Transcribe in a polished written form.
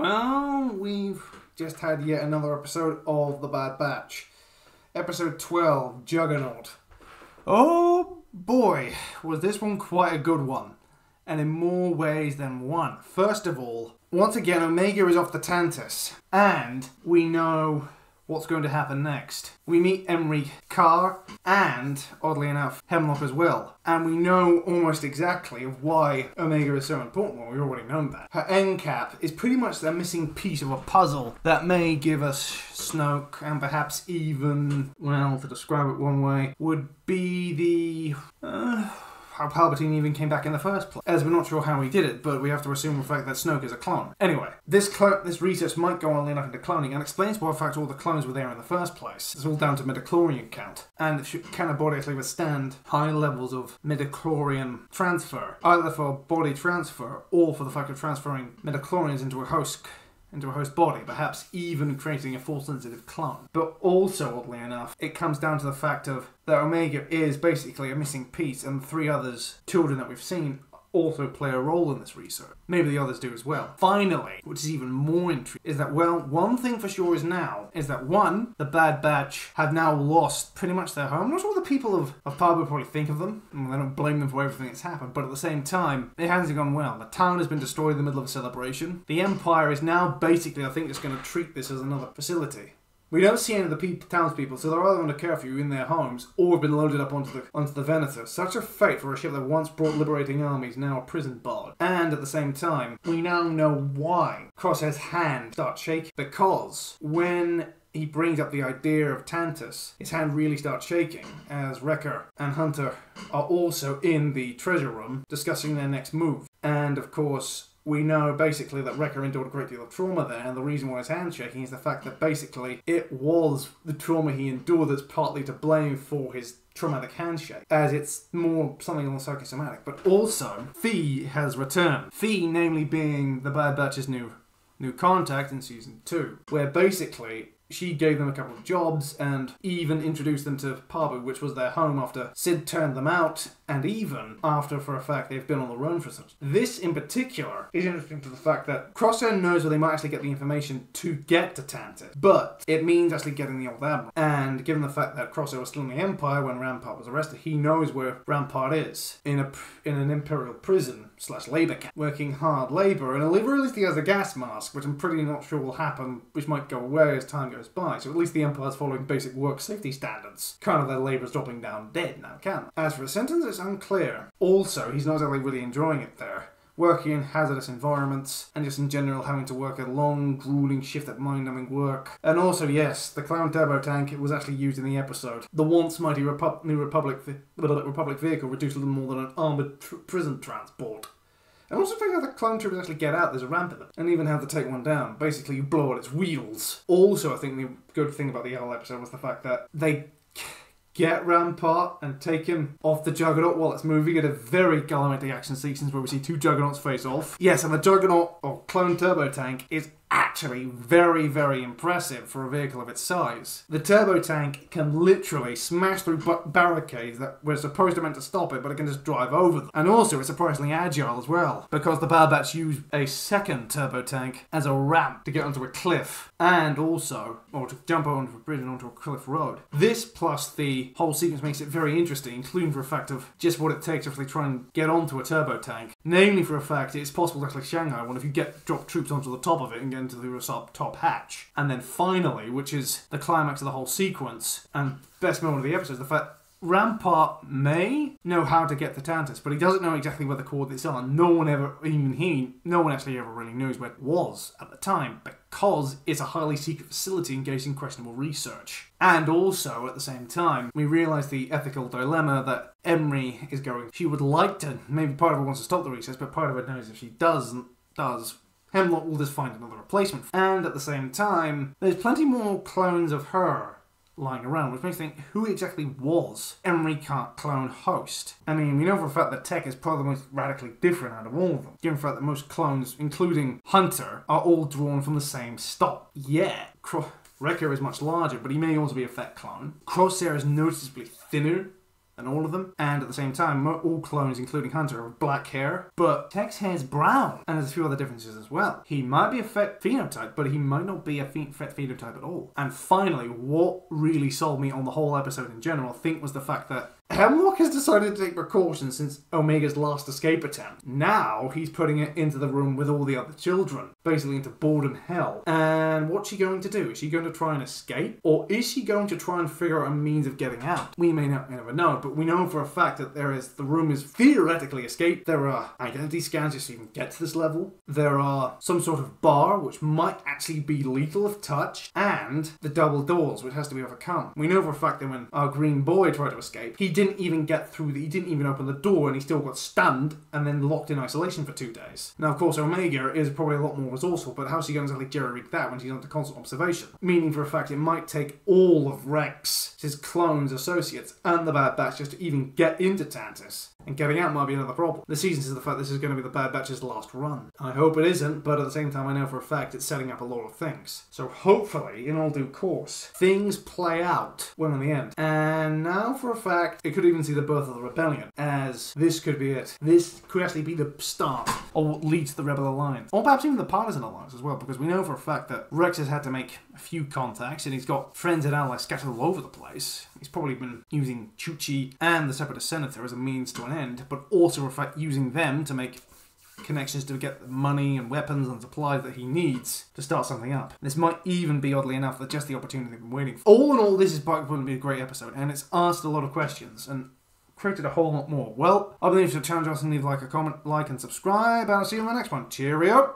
Well, we've just had yet another episode of The Bad Batch. Episode 12, Juggernaut. Oh boy, was this one quite a good one. And in more ways than one. First of all, once again, Omega is off the Tantus. And we know what's going to happen next. We meet Emery Carr and, oddly enough, Hemlock as well. And we know almost exactly why Omega is so important. Well, we already know that. Her end cap is pretty much the missing piece of a puzzle that may give us Snoke and perhaps even, well, to describe it one way, would be the... how Palpatine even came back in the first place. As we're not sure how he did it, but we have to assume the fact that Snoke is a clone. Anyway, this research might go on enough into cloning and explains why in fact all the clones were there in the first place. It's all down to midichlorian count. And can a body actually withstand high levels of midichlorian transfer, either for body transfer or for the fact of transferring midichlorians into a host body, perhaps even creating a Force-sensitive clone. But also, oddly enough, it comes down to the fact of that Omega is basically a missing piece, and the three others, children that we've seen, also play a role in this research. Maybe the others do as well. Finally, which is even more intriguing, is that, well, one thing for sure is that one, the Bad Batch have now lost pretty much their home. I'm not sure what the people of Pablo probably think of them. I don't blame them for everything that's happened, but at the same time, it hasn't gone well. The town has been destroyed in the middle of a celebration. The Empire is now basically, I think, just going to treat this as another facility. We don't see any of the townspeople, so they're either under curfew in their homes or have been loaded up onto the Venator. Such a fate for a ship that once brought liberating armies, now a prison barge. And at the same time, we now know why Crosshair's hand starts shaking. Because when he brings up the idea of Tantus, his hand really starts shaking, as Wrecker and Hunter are also in the treasure room discussing their next move. And of course, we know basically that Wrecker endured a great deal of trauma there, and the reason why his hand's shaking is the fact that basically it was the trauma he endured that's partly to blame for his traumatic handshake, as it's more something on the psychosomatic. But also, Fee has returned. Fee, namely being the Bad Batch's new contact in Season 2, where basically she gave them a couple of jobs and even introduced them to Pabu, which was their home after Sid turned them out, and even after, for a fact, they've been on the run for such. This, in particular, is interesting to the fact that Crosshair knows where they might actually get the information to get to Tantus, but it means actually getting the old Admiral. And given the fact that Crosshair was still in the Empire when Rampart was arrested, he knows where Rampart is, in an Imperial prison / labour camp, working hard labour, and at least he has a gas mask, which I'm pretty not sure will happen, which might go away as time goes by, so at least the Empire's following basic work safety standards. Kind of their labour's dropping down dead now, can it? As for the sentence, it's unclear. Also, he's not exactly really enjoying it there. Working in hazardous environments, and just in general having to work a long, grueling shift at mind-numbing work. And also, yes, the Clown Turbo Tank was actually used in the episode. The once mighty New Republic vehicle reduced a little more than an armoured prison transport. And also figure out how the clone troopers actually get out. There's a ramp in it. And even have to take one down. Basically, you blow out its wheels. Also, I think the good thing about the whole episode was the fact that they get Rampart and take him off the Juggernaut while it's moving at a very gallivanting action sequence where we see two Juggernauts face off. Yes, and the Juggernaut, or Clone Turbo Tank, is actually very, very impressive for a vehicle of its size. The turbo tank can literally smash through barricades that were supposed to meant to stop it, but it can just drive over them. And also, it's surprisingly agile as well, because the Bad Batch used a second turbo tank as a ramp to get onto a cliff, and also, or to jump onto a bridge and onto a cliff road. This plus the whole sequence makes it very interesting, including for a fact of just what it takes to actually try and get onto a turbo tank. Namely, for a fact, it's possible to actually Shanghai one if you drop troops onto the top of it and get into the top hatch. And then finally, which is the climax of the whole sequence, and best moment of the episode, is the fact Rampart may know how to get to Tantus, but he doesn't know exactly where the coordinates are. No one actually ever really knows where it was at the time, because it's a highly secret facility engaged in questionable research. And also, at the same time, we realise the ethical dilemma that Emery is going. She would like to, maybe part of her wants to stop the research, but part of it knows if she does, Hemlock will just find another replacement. And at the same time, there's plenty more clones of her lying around, which makes me think, who exactly was Emery clone host? I mean, we know for a fact that Tech is probably the most radically different out of all of them, given the fact that most clones, including Hunter, are all drawn from the same stock. Yeah, Wrecker is much larger, but he may also be a Fett clone. Crosshair is noticeably thinner than all of them. And at the same time, all clones, including Hunter, have black hair, but Tech's hair's brown. And there's a few other differences as well. He might be a Fett phenotype, but he might not be a Fett phenotype at all. And finally, what really sold me on the whole episode in general, I think, was the fact that Hemlock has decided to take precautions since Omega's last escape attempt. Now he's putting it into the room with all the other children, basically into boredom hell. And what's she going to do? Is she going to try and escape? Or is she going to try and figure out a means of getting out? We may not never know, but we know for a fact that the room is theoretically escaped. There are identity scans just to even get to this level. There are some sort of bar, which might actually be lethal if touched, and the double doors, which has to be overcome. We know for a fact that when our green boy tried to escape, he didn't even get through, he didn't even open the door, and he still got stunned and then locked in isolation for 2 days. Now, of course, Omega is probably a lot more resourceful, but how's she going to like jerry-rig that when she's under constant observation? Meaning, for a fact, it might take all of Rex, his clones, associates, and the Bad Batch just to even get into Tantus. And getting out might be another problem. The season says the fact this is going to be the Bad Batch's last run. I hope it isn't, but at the same time I know for a fact it's setting up a lot of things. So hopefully, in all due course, things play out well in the end. And now for a fact, it could even see the birth of the rebellion, as this could be it. This could actually be the start of what leads to the Rebel Alliance. Or perhaps even the Partisan Alliance as well, because we know for a fact that Rex has had to make a few contacts, and he's got friends and allies scattered all over the place. He's probably been using Chuchi and the Separatist Senator as a means to an end, but also, in fact, using them to make connections to get the money and weapons and supplies that he needs to start something up. This might even be, oddly enough, just the opportunity they've been waiting for. All in all, this is going to be a great episode, and it's asked a lot of questions, and created a whole lot more. Well, I believe you should challenge us and leave a comment, like and subscribe, and I'll see you in the next one. Cheerio!